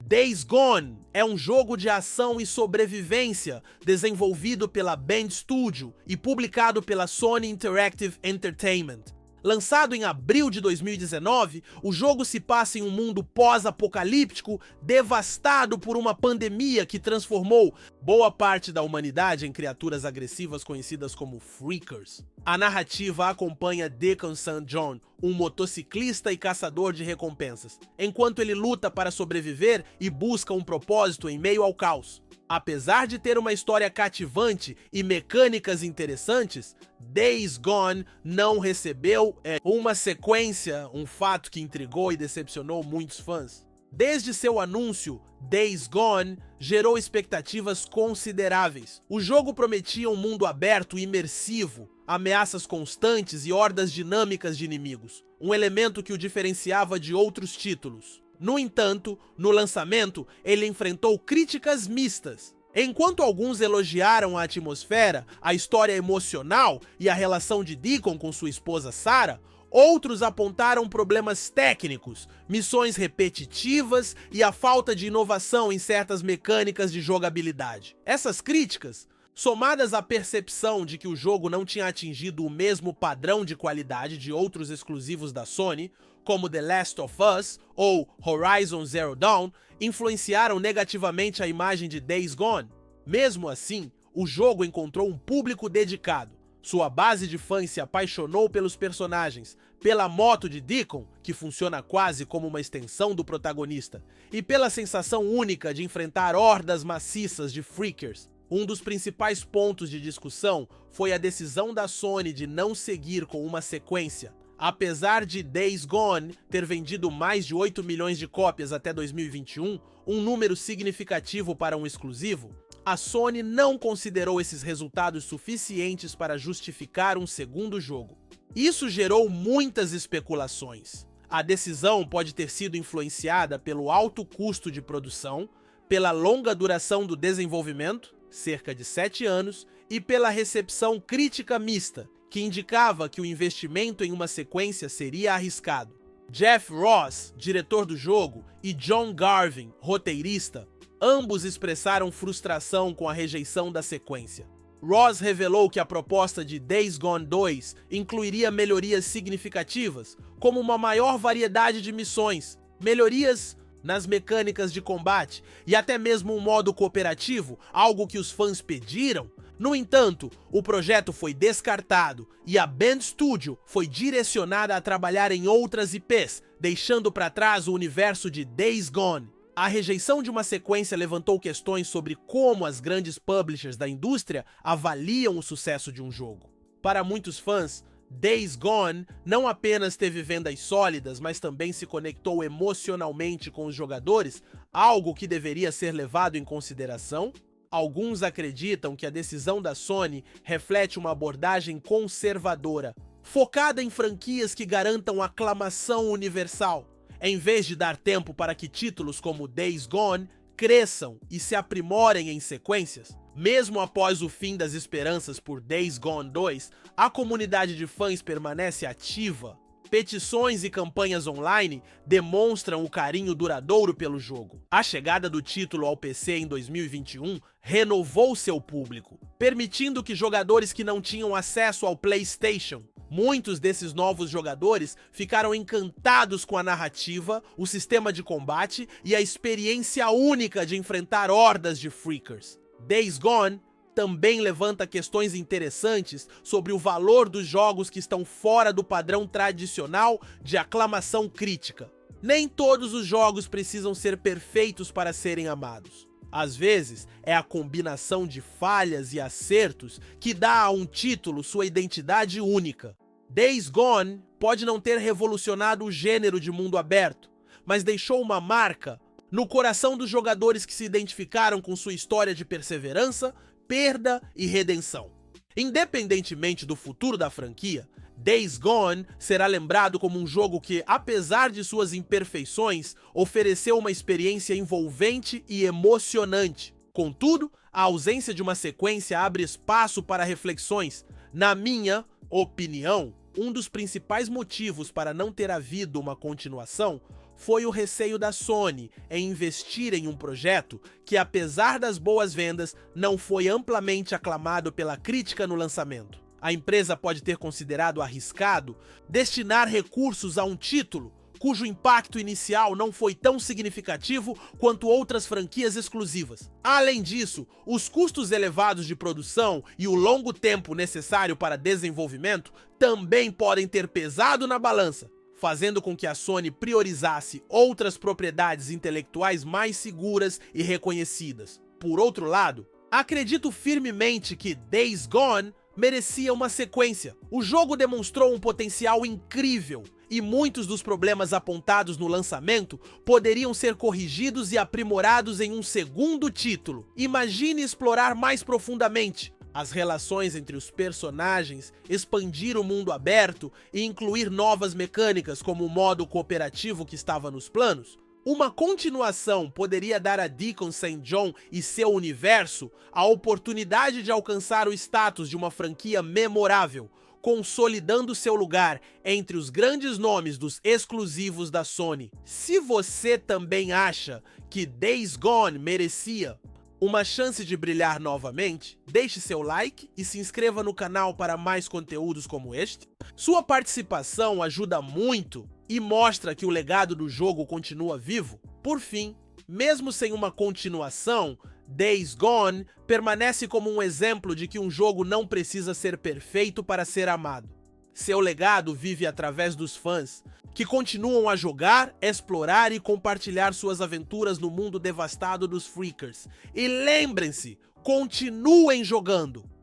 Days Gone é um jogo de ação e sobrevivência desenvolvido pela Bend Studio e publicado pela Sony Interactive Entertainment. Lançado em abril de 2019, o jogo se passa em um mundo pós-apocalíptico devastado por uma pandemia que transformou boa parte da humanidade em criaturas agressivas conhecidas como Freakers. A narrativa acompanha Deacon St. John, um motociclista e caçador de recompensas, enquanto ele luta para sobreviver e busca um propósito em meio ao caos. Apesar de ter uma história cativante e mecânicas interessantes, Days Gone não recebeu uma sequência, um fato que intrigou e decepcionou muitos fãs. Desde seu anúncio, Days Gone gerou expectativas consideráveis. O jogo prometia um mundo aberto e imersivo, ameaças constantes e hordas dinâmicas de inimigos, um elemento que o diferenciava de outros títulos. No entanto, no lançamento, ele enfrentou críticas mistas. Enquanto alguns elogiaram a atmosfera, a história emocional e a relação de Deacon com sua esposa Sarah, outros apontaram problemas técnicos, missões repetitivas e a falta de inovação em certas mecânicas de jogabilidade. Essas críticas, somadas à percepção de que o jogo não tinha atingido o mesmo padrão de qualidade de outros exclusivos da Sony, como The Last of Us ou Horizon Zero Dawn, influenciaram negativamente a imagem de Days Gone. Mesmo assim, o jogo encontrou um público dedicado. Sua base de fãs se apaixonou pelos personagens, pela moto de Deacon, que funciona quase como uma extensão do protagonista, e pela sensação única de enfrentar hordas maciças de Freakers. Um dos principais pontos de discussão foi a decisão da Sony de não seguir com uma sequência. Apesar de Days Gone ter vendido mais de 8 milhões de cópias até 2021, um número significativo para um exclusivo, a Sony não considerou esses resultados suficientes para justificar um segundo jogo. Isso gerou muitas especulações. A decisão pode ter sido influenciada pelo alto custo de produção, pela longa duração do desenvolvimento, cerca de 7 anos, e pela recepção crítica mista, que indicava que o investimento em uma sequência seria arriscado. Jeff Ross, diretor do jogo, e John Garvin, roteirista, ambos expressaram frustração com a rejeição da sequência. Ross revelou que a proposta de Days Gone 2 incluiria melhorias significativas, como uma maior variedade de missões, melhorias nas mecânicas de combate e até mesmo um modo cooperativo, algo que os fãs pediram. No entanto, o projeto foi descartado e a Bend Studio foi direcionada a trabalhar em outras IPs, deixando para trás o universo de Days Gone. A rejeição de uma sequência levantou questões sobre como as grandes publishers da indústria avaliam o sucesso de um jogo. Para muitos fãs, Days Gone não apenas teve vendas sólidas, mas também se conectou emocionalmente com os jogadores, algo que deveria ser levado em consideração. Alguns acreditam que a decisão da Sony reflete uma abordagem conservadora, focada em franquias que garantam aclamação universal, em vez de dar tempo para que títulos como Days Gone cresçam e se aprimorem em sequências. Mesmo após o fim das esperanças por Days Gone 2, a comunidade de fãs permanece ativa. Petições e campanhas online demonstram o carinho duradouro pelo jogo. A chegada do título ao PC em 2021 renovou seu público, permitindo que jogadores que não tinham acesso ao PlayStation. Muitos desses novos jogadores ficaram encantados com a narrativa, o sistema de combate e a experiência única de enfrentar hordas de Freakers. Days Gone também levanta questões interessantes sobre o valor dos jogos que estão fora do padrão tradicional de aclamação crítica. Nem todos os jogos precisam ser perfeitos para serem amados. Às vezes, é a combinação de falhas e acertos que dá a um título sua identidade única. Days Gone pode não ter revolucionado o gênero de mundo aberto, mas deixou uma marca no coração dos jogadores que se identificaram com sua história de perseverança, perda e redenção. Independentemente do futuro da franquia, Days Gone será lembrado como um jogo que, apesar de suas imperfeições, ofereceu uma experiência envolvente e emocionante. Contudo, a ausência de uma sequência abre espaço para reflexões. Na minha opinião, um dos principais motivos para não ter havido uma continuação foi o receio da Sony em investir em um projeto que, apesar das boas vendas, não foi amplamente aclamado pela crítica no lançamento. A empresa pode ter considerado arriscado destinar recursos a um título cujo impacto inicial não foi tão significativo quanto outras franquias exclusivas. Além disso, os custos elevados de produção e o longo tempo necessário para desenvolvimento também podem ter pesado na balança, fazendo com que a Sony priorizasse outras propriedades intelectuais mais seguras e reconhecidas. Por outro lado, acredito firmemente que Days Gone merecia uma sequência. O jogo demonstrou um potencial incrível e muitos dos problemas apontados no lançamento poderiam ser corrigidos e aprimorados em um segundo título. Imagine explorar mais profundamente as relações entre os personagens, expandir o mundo aberto e incluir novas mecânicas como o modo cooperativo que estava nos planos. Uma continuação poderia dar a Deacon St. John e seu universo a oportunidade de alcançar o status de uma franquia memorável, consolidando seu lugar entre os grandes nomes dos exclusivos da Sony. Se você também acha que Days Gone merecia uma chance de brilhar novamente, deixe seu like e se inscreva no canal para mais conteúdos como este. Sua participação ajuda muito e mostra que o legado do jogo continua vivo. Por fim, mesmo sem uma continuação, Days Gone permanece como um exemplo de que um jogo não precisa ser perfeito para ser amado. Seu legado vive através dos fãs, que continuam a jogar, explorar e compartilhar suas aventuras no mundo devastado dos Freakers. E lembrem-se, continuem jogando!